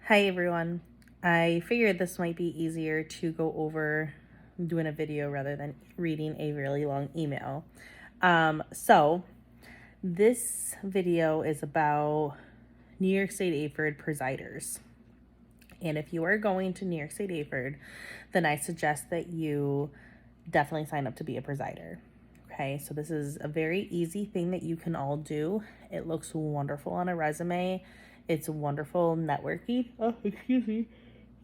Hi everyone. I figured this might be easier to go over doing a video rather than reading a really long email. So this video is about New York State AHPERD presiders. And if you are going to New York State AHPERD, then I suggest that you definitely sign up to be a presider. Okay, so this is a very easy thing that you can all do. It looks wonderful on a resume. It's wonderful networking. Oh, excuse me.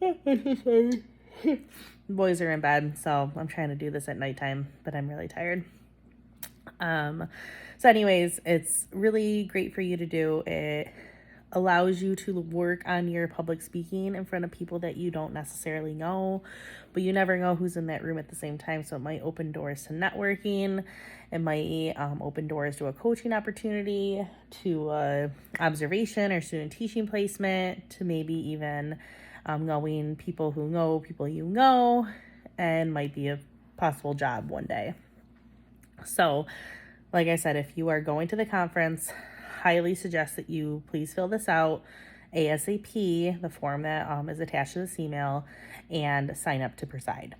I'm so sorry. Boys are in bed, so I'm trying to do this at nighttime, but I'm really tired. So anyways, it's really great for you to do. It allows you to work on your public speaking in front of people that you don't necessarily know, but you never know who's in that room at the same time. So it might open doors to networking. It might open doors to a coaching opportunity, to observation or student teaching placement, to maybe even knowing people who know people you know, and might be a possible job one day. So like I said, if you are going to the conference, highly suggest that you please fill this out ASAP, the form that is attached to this email, and sign up to preside.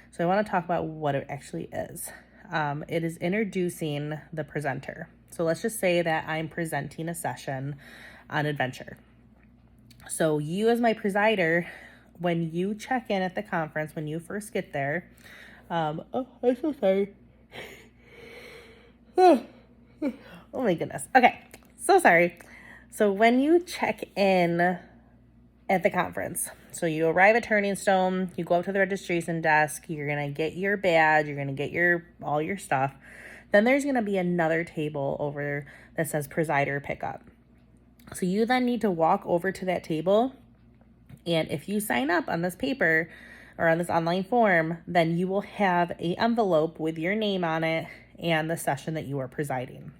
So I want to talk about what it actually is. It is introducing the presenter. So let's just say that I'm presenting a session on adventure. So you as my presider, when you check in at the conference, when you first get there, oh, I'm so sorry. Oh my goodness. Okay, so sorry. So when you check in at the conference, so you arrive at Turning Stone, you go up to the registration desk, you're going to get your badge, you're going to get all your stuff. Then there's going to be another table over that says Presider Pickup. So you then need to walk over to that table, and if you sign up on this paper or on this online form, then you will have an envelope with your name on it and the session that you are presiding.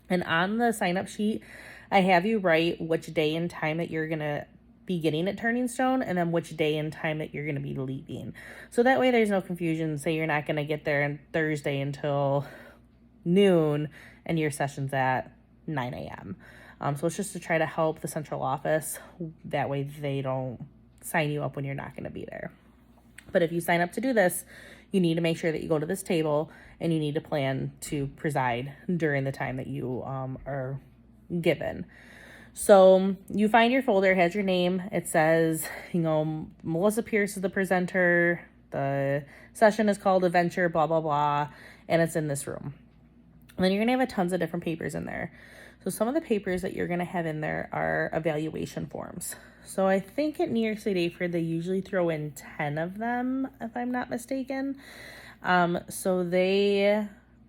And on the sign-up sheet, I have you write which day and time that you're going to be getting at Turning Stone, and then which day and time that you're going to be leaving. So that way there's no confusion. Say you're not going to get there on Thursday until noon, and your session's at 9 a.m. So it's just to try to help the central office. That way they don't sign you up when you're not going to be there. But if you sign up to do this, you need to make sure that you go to this table, and you need to plan to preside during the time that you are given. So you find your folder, it has your name. It says, Melissa Pierce is the presenter. The session is called Adventure, blah, blah, blah. And it's in this room. And then you're going to have tons of different papers in there. So some of the papers that you're going to have in there are evaluation forms. So I think at New York State AHPERD, they usually throw in 10 of them, if I'm not mistaken. So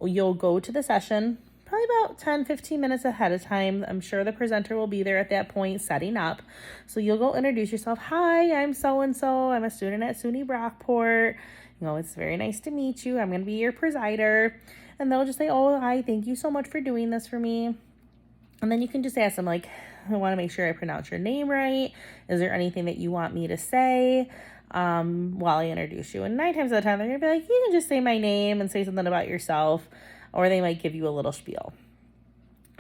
you'll go to the session probably about 10-15 minutes ahead of time. I'm sure the presenter will be there at that point setting up. So you'll go introduce yourself. Hi, I'm so-and-so. I'm a student at SUNY Brockport. It's very nice to meet you. I'm going to be your presider. And they'll just say, oh, hi, thank you so much for doing this for me. And then you can just ask them, I want to make sure I pronounce your name right. Is there anything that you want me to say while I introduce you? And 9 times out of 10, they're going to be like, you can just say my name and say something about yourself, or they might give you a little spiel.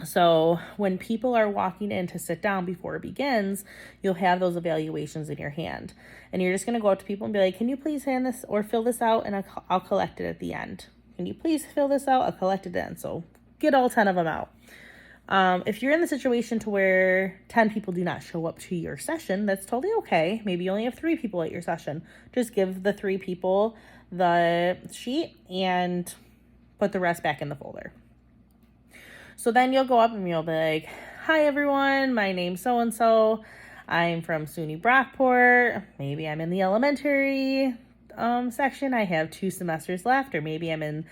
So when people are walking in to sit down before it begins, you'll have those evaluations in your hand. And you're just going to go up to people and be like, can you please hand this or fill this out, and I'll collect it at the end. Can you please fill this out? I'll collect it then. So get all 10 of them out. If you're in the situation to where 10 people do not show up to your session, that's totally okay. Maybe you only have 3 people at your session. Just give the 3 people the sheet and put the rest back in the folder. So then you'll go up and you'll be like, hi everyone, my name's so-and-so. I'm from SUNY Brockport. Maybe I'm in the elementary section. I have 2 semesters left, or maybe I'm in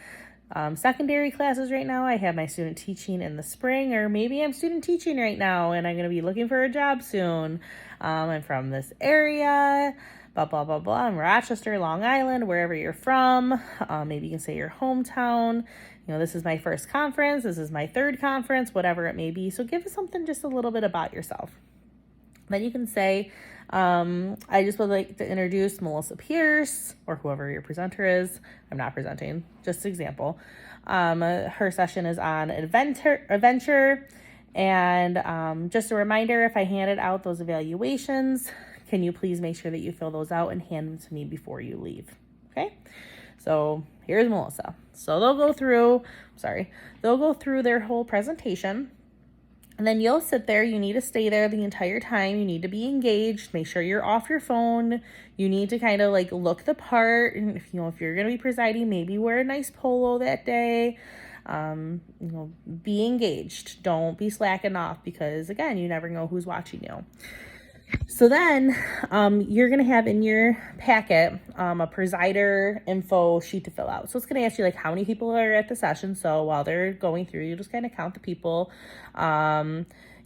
secondary classes right now. I have my student teaching in the spring, or maybe I'm student teaching right now and I'm going to be looking for a job soon. I'm from this area, blah, blah, blah, blah. I'm Rochester, Long Island, wherever you're from. Maybe you can say your hometown. This is my first conference. This is my 3rd conference, whatever it may be. So give us something just a little bit about yourself. Then you can say, I just would like to introduce Melissa Pierce, or whoever your presenter is. I'm not presenting, just example. Her session is on adventure, And just a reminder, if I handed out those evaluations, can you please make sure that you fill those out and hand them to me before you leave? Okay, so here's Melissa. So they'll go through their whole presentation. And then you'll sit there. You need to stay there the entire time. You need to be engaged. Make sure you're off your phone. You need to kind of like look the part. And if you're going to be presiding, maybe wear a nice polo that day. Be engaged. Don't be slacking off, because again, you never know who's watching you. So then you're going to have in your packet a Presider info sheet to fill out. So it's going to ask you like how many people are at the session. So while they're going through, you just kind of count the people.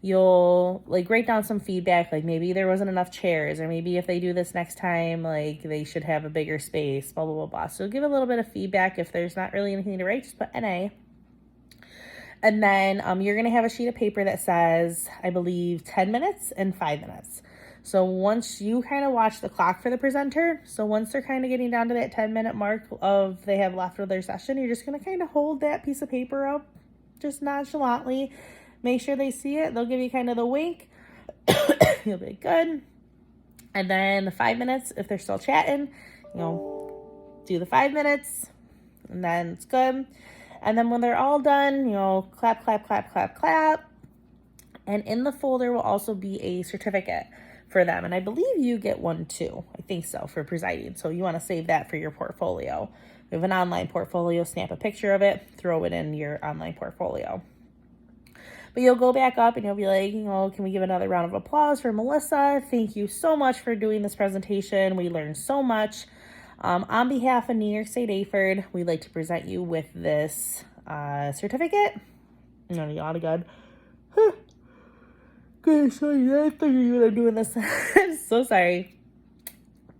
You'll like write down some feedback, like maybe there wasn't enough chairs, or maybe if they do this next time, like they should have a bigger space, blah, blah, blah, blah. So give a little bit of feedback. If there's not really anything to write, just put NA. And then you're going to have a sheet of paper that says, I believe, 10 minutes and 5 minutes. So once you kind of watch the clock for the presenter, so once they're kind of getting down to that 10-minute mark of they have left of their session, you're just going to kind of hold that piece of paper up just nonchalantly. Make sure they see it. They'll give you kind of the wink. You'll be good. And then the 5 minutes, if they're still chatting, do the 5 minutes, and then it's good. And then when they're all done, clap, clap, clap, clap, clap. And in the folder will also be a certificate for them. And I believe you get one too. I think so, for presiding. So you want to save that for your portfolio. We have an online portfolio. Snap a picture of it, throw it in your online portfolio. But you'll go back up and you'll be like, can we give another round of applause for Melissa? Thank you so much for doing this presentation. We learned so much. On behalf of New York State AHPERD, we'd like to present you with this certificate. No, you ought to God. Good, sorry, I figured you were doing this. I'm so sorry.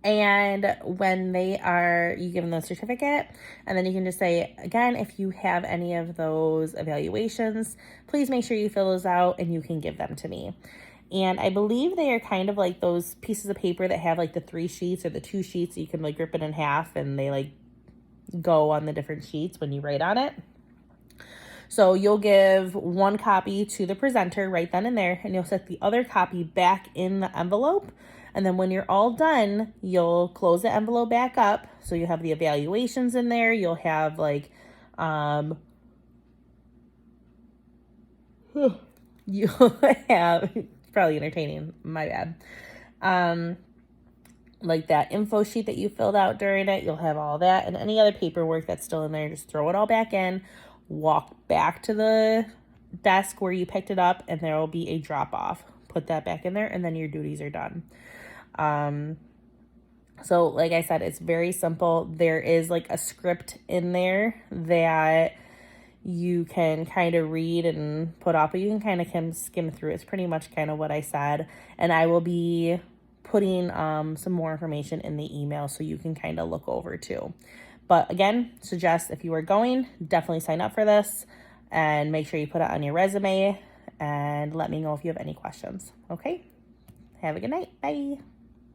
And when you give them the certificate, and then you can just say, again, if you have any of those evaluations, please make sure you fill those out and you can give them to me. And I believe they are kind of like those pieces of paper that have like the 3 sheets or the 2 sheets. You can like rip it in half and they like go on the different sheets when you write on it. So you'll give one copy to the presenter right then and there, and you'll set the other copy back in the envelope. And then when you're all done, you'll close the envelope back up. So you have the evaluations in there. You'll have like, you'll have, it's probably entertaining, my bad. Like that info sheet that you filled out during it, you'll have all that, and any other paperwork that's still in there, just throw it all back in, walk back to the desk where you picked it up, and there will be a drop off. Put that back in there, and then your duties are done. So like I said, it's very simple. There is like a script in there that you can kind of read and put off, but you can kind of skim through. It's pretty much kind of what I said, and I will be putting some more information in the email so you can kind of look over too. But again, suggest if you are going, definitely sign up for this and make sure you put it on your resume, and let me know if you have any questions. Okay, have a good night. Bye.